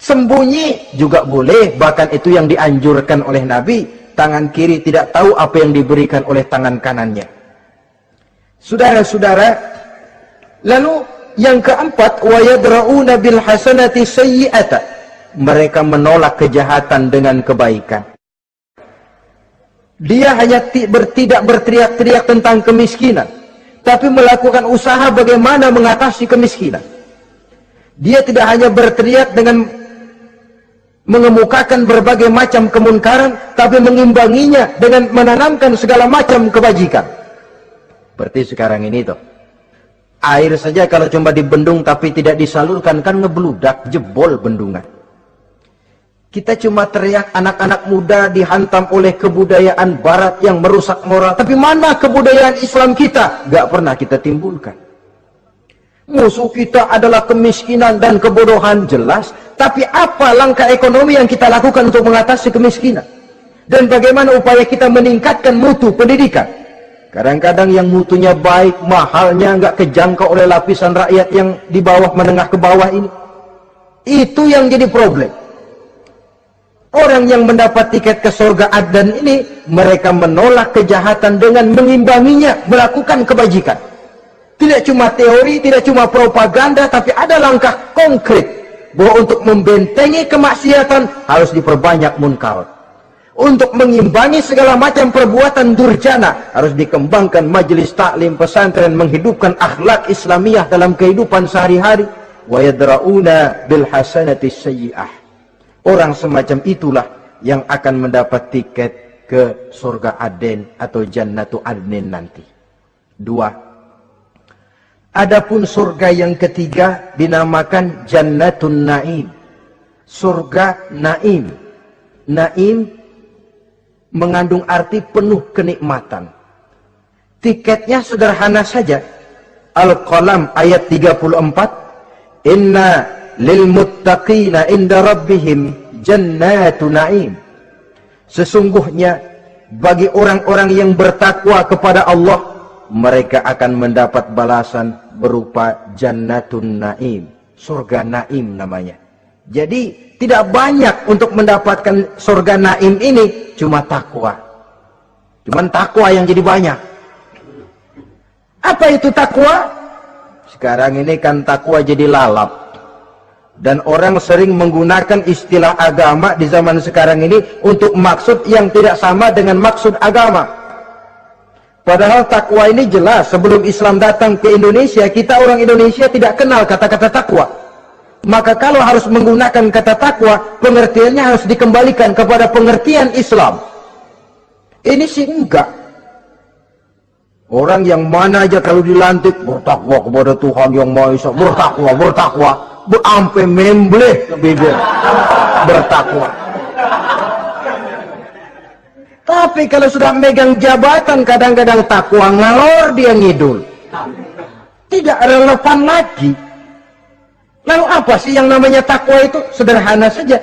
sembunyi juga boleh. Bahkan itu yang dianjurkan oleh Nabi. Tangan kiri tidak tahu apa yang diberikan oleh tangan kanannya. Saudara-saudara, lalu yang keempat, wa yadra'una bil hasanati sayyi'ata, mereka menolak kejahatan dengan kebaikan. Dia hanya tidak berteriak-teriak tentang kemiskinan, tapi melakukan usaha bagaimana mengatasi kemiskinan. Dia tidak hanya berteriak dengan mengemukakan berbagai macam kemunkaran, tapi mengimbanginya dengan menanamkan segala macam kebajikan. Seperti sekarang ini tuh, air saja kalau cuma dibendung tapi tidak disalurkan kan ngebludak, jebol bendungan. Kita cuma teriak anak-anak muda dihantam oleh kebudayaan barat yang merusak moral, tapi mana kebudayaan Islam kita? Gak pernah kita timbulkan. Musuh kita adalah kemiskinan dan kebodohan, jelas. Tapi apa langkah ekonomi yang kita lakukan untuk mengatasi kemiskinan? Dan bagaimana upaya kita meningkatkan mutu pendidikan? Kadang-kadang yang mutunya baik, mahalnya nggak kejangkau oleh lapisan rakyat yang di bawah, menengah ke bawah ini. Itu yang jadi problem. Orang yang mendapat tiket ke surga Aden ini, mereka menolak kejahatan dengan mengimbanginya, melakukan kebajikan. Tidak cuma teori, tidak cuma propaganda, tapi ada langkah konkret bahwa untuk membentengi kemaksiatan harus diperbanyak munkar. Untuk mengimbangi segala macam perbuatan durjana harus dikembangkan majelis taklim pesantren, menghidupkan akhlak Islamiyah dalam kehidupan sehari-hari. Wa yadra'una bil hasanati sayyi'ah. Orang semacam itulah yang akan mendapat tiket ke surga Aden atau Jannatu Adnin nanti. Dua. Adapun surga yang ketiga dinamakan Jannatun Naim. Surga Naim. Naim mengandung arti penuh kenikmatan. Tiketnya sederhana saja. Al-Qalam ayat 34. Inna lil muttaqina inda rabbihim jannatu na'im. Sesungguhnya bagi orang-orang yang bertakwa kepada Allah, mereka akan mendapat balasan berupa Jannatun Naim. Surga Naim namanya. Jadi tidak banyak untuk mendapatkan surga Naim ini, cuma takwa. Cuman takwa yang jadi banyak. Apa itu takwa? Sekarang ini kan takwa jadi lalap. Dan orang sering menggunakan istilah agama di zaman sekarang ini untuk maksud yang tidak sama dengan maksud agama. Padahal takwa ini jelas, sebelum Islam datang ke Indonesia, kita orang Indonesia tidak kenal kata-kata takwa. Maka kalau harus menggunakan kata takwa, pengertiannya harus dikembalikan kepada pengertian Islam. Ini sih enggak. Orang yang mana aja kalau dilantik bertakwa kepada Tuhan yang Maha Esa, bertakwa, sampai membleh ke bibir, bertakwa. Tapi kalau sudah megang jabatan, kadang-kadang takwa ngalor dia ngidul. tidak relevan lagi. Lalu apa sih yang namanya takwa itu? Sederhana saja.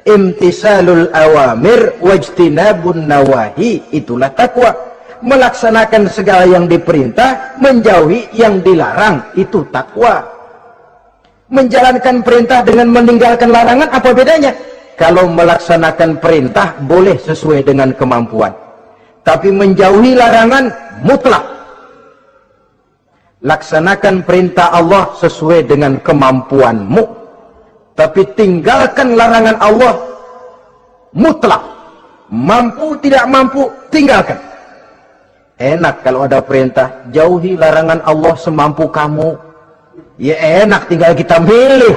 Imtisalul awamir wajtinabun nawahi, itulah takwa. Melaksanakan segala yang diperintah, menjauhi yang dilarang, itu takwa. Menjalankan perintah dengan meninggalkan larangan, apa bedanya? Kalau melaksanakan perintah boleh sesuai dengan kemampuan, tapi menjauhi larangan mutlak. Laksanakan perintah Allah sesuai dengan kemampuanmu, tapi tinggalkan larangan Allah mutlak. Mampu tidak mampu, tinggalkan. Enak kalau ada perintah, jauhi larangan Allah semampu kamu. Ya enak, tinggal kita milih.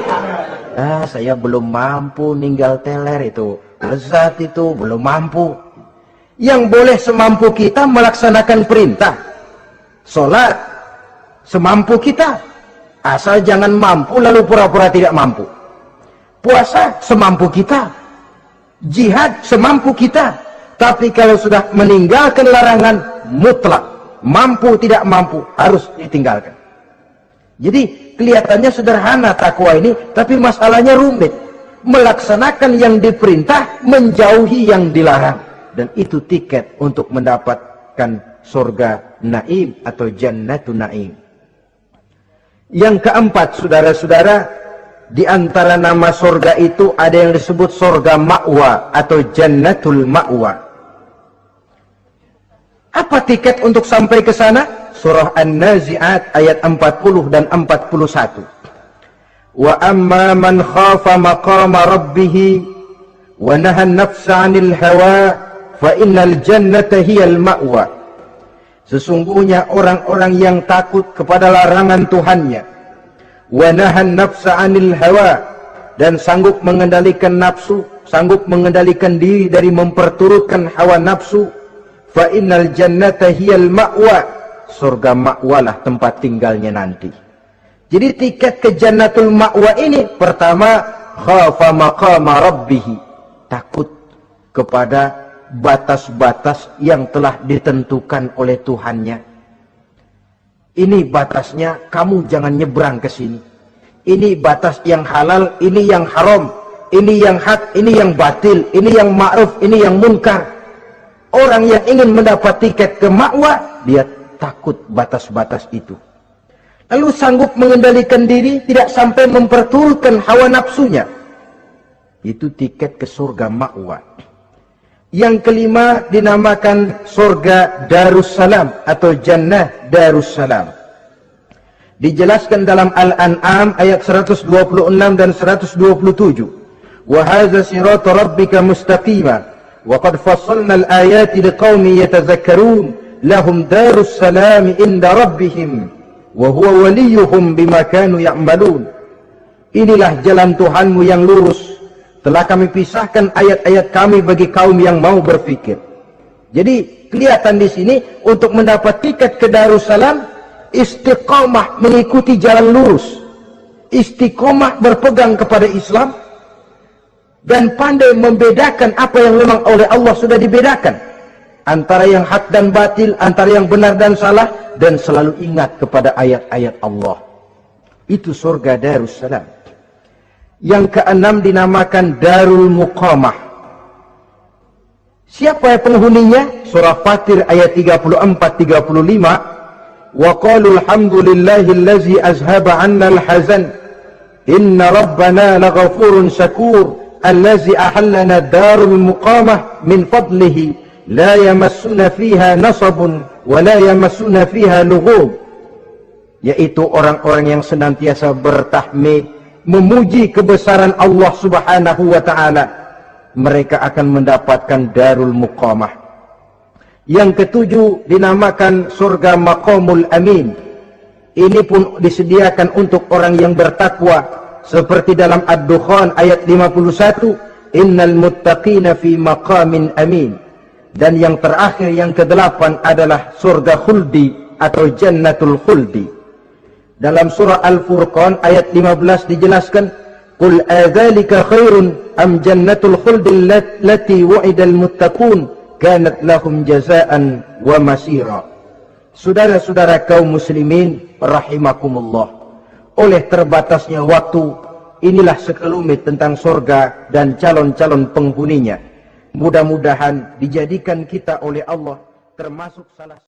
Saya belum mampu ninggal teler itu, lezat itu, belum mampu. Yang boleh semampu kita melaksanakan perintah. Sholat semampu kita, asal jangan mampu lalu pura-pura tidak mampu. Puasa semampu kita, jihad semampu kita. Tapi kalau sudah meninggalkan larangan mutlak, mampu tidak mampu, harus ditinggalkan. Jadi kelihatannya sederhana takwa ini, tapi masalahnya rumit. Melaksanakan yang diperintah, menjauhi yang dilarang. Dan itu tiket untuk mendapatkan surga naim atau jannatun naim. Yang keempat, saudara-saudara, di antara nama surga itu ada yang disebut surga ma'wa atau jannatul ma'wa. Apa tiket untuk sampai ke sana? Surah An-Nazi'at ayat 40 dan 41. Wa amma man khafa maqama rabbih wa naha an-nafsa 'anil hawa fa innal jannata hiyal ma'wa. Sesungguhnya orang-orang yang takut kepada larangan Tuhannya, wa naha an-nafsa 'anil hawa, dan sanggup mengendalikan nafsu, sanggup mengendalikan diri dari memperturutkan hawa nafsu, fa innal jannata hiyal ma'wa. Surga ma'walah tempat tinggalnya nanti. Jadi tiket ke jannatul ma'wa ini, pertama, khafa maqama rabbih, takut kepada batas-batas yang telah ditentukan oleh Tuhannya. Ini batasnya, kamu jangan nyebrang ke sini. Ini batas yang halal, ini yang haram, ini yang hak, ini yang batil, ini yang ma'ruf, ini yang munkar. Orang yang ingin mendapat tiket ke ma'wa, dia takut batas-batas itu. Lalu sanggup mengendalikan diri, tidak sampai memperturutkan hawa nafsunya. Itu tiket ke surga ma'wa. Yang kelima dinamakan surga Darussalam atau Jannah Darussalam. Dijelaskan dalam Al-An'am ayat 126 dan 127. Wa hadza siratu rabbika mustaqima wa qad fassalna al-ayati liqaumin yatadhakkarun lahum darussalam inda rabbihim wa huwa waliyuhum bima kanu ya'malun. Inilah jalan Tuhanmu yang lurus. Telah kami pisahkan ayat-ayat kami bagi kaum yang mau berfikir. Jadi kelihatan di sini untuk mendapat tiket ke Darussalam, istiqamah mengikuti jalan lurus, istiqamah berpegang kepada Islam, dan pandai membedakan apa yang memang oleh Allah sudah dibedakan, antara yang hak dan batil, antara yang benar dan salah, dan selalu ingat kepada ayat-ayat Allah. Itu surga Darussalam. Yang keenam dinamakan Darul Muqamah. Siapa penghuninya? Surah Fatir ayat 34-35. Wa qalu alhamdulillahillazi azhaba 'anna al-hazan inna rabbana laghafurun syakur allazi ahallana darul muqamah min fadlihi la yamassuna fiha nasabun wa la yamassuna fiha lughub. Yaitu orang-orang yang senantiasa bertahmid, memuji kebesaran Allah subhanahu wa ta'ala. Mereka akan mendapatkan Darul Muqamah. Yang ketujuh dinamakan surga Maqamul Amin. Ini pun disediakan untuk orang yang bertakwa, seperti dalam Ad-Dukhan ayat 51, innal muttaqina fi maqamin amin. Dan yang terakhir, yang kedelapan adalah surga khuldi atau jannatul khuldi. Dalam surah Al-Furqan ayat 15 dijelaskan, qul adzalika khairun am jannatul khuldi allati wa'idal muttaqun kanat lahum jazaan wa masira. Saudara-saudara kaum muslimin rahimakumullah, oleh terbatasnya waktu, inilah sekelumit tentang surga dan calon-calon penghuninya. Mudah-mudahan dijadikan kita oleh Allah termasuk salah